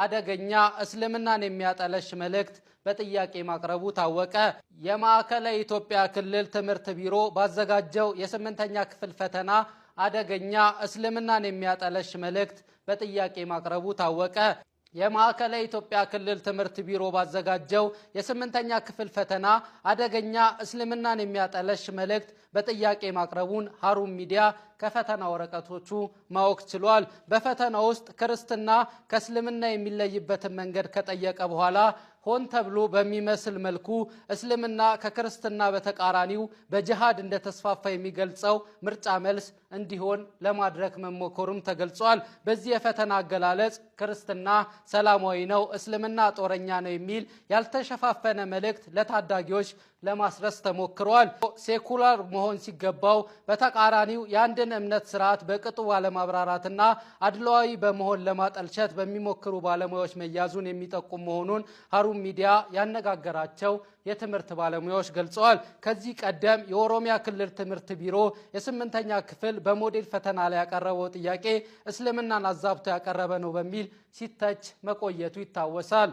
አደገኛ እስልምናን የሚያጠለሽ መልእክት በጥያቄ ማቅረቡ ታወቀ። የማዕከላዊ ኢትዮጵያ ክልል ትምህርት ቢሮ ባዘጋጀው የስምንተኛ ክፍል ፈተና አደገኛ እስልምናን የሚያጠለሽ መልእክት በጥያቄ ማቅረቡ ታወቀ። የማዕከላዊ ኢትዮጵያ ክልል ትምህርት ቢሮ ባዘጋጀው የስምንተኛ ክፍል ፈተና አደገኛ እስልምናን የሚያጠለሽ መልእክት በጥያቄ ማቅረቡን ሀሩን ሚዲያ ከፈተና ወረቀቶቹ ማወቅ ችሏል። በፈተና ውስጥ ክርስትና ከእስልምና የሚለይበትን መንገድ ከጠየቀ በኋላ ሆን ተብሎ በሚመስል መልኩ እስልምና ከክርስትና በተቃራኒው በጂሃድ እንደተስፋፋ የሚገልጸው ምርጫ መልስ እንዲሆን ለማድረግ መሞከሩም ተገልጿል። በዚህ የፈተና አገላለጽ ክርስትና ሰላማዊ ነው፣ እስልምና ጦረኛ ነው የሚል ያልተሸፋፈነ መልእክት ለታዳጊዎች ለማስረስ ተሞክሯል። ሴኩላር መሆን ሲገባው በተቃራኒው የአንድን እምነት ስርዓት በቅጡ ባለማብራራትና አድሏዊ በመሆን ለማጠልሸት በሚሞክሩ ባለሙያዎች መያዙን የሚጠቁም መሆኑን ሀሩን ሚዲያ ያነጋገራቸው የትምህርት ባለሙያዎች ገልጸዋል። ከዚህ ቀደም የኦሮሚያ ክልል ትምህርት ቢሮ የስምንተኛ ክፍል በሞዴል ፈተና ላይ ያቀረበው ጥያቄ እስልምናን አዛብቶ ያቀረበ ነው በሚል ሲተች መቆየቱ ይታወሳል።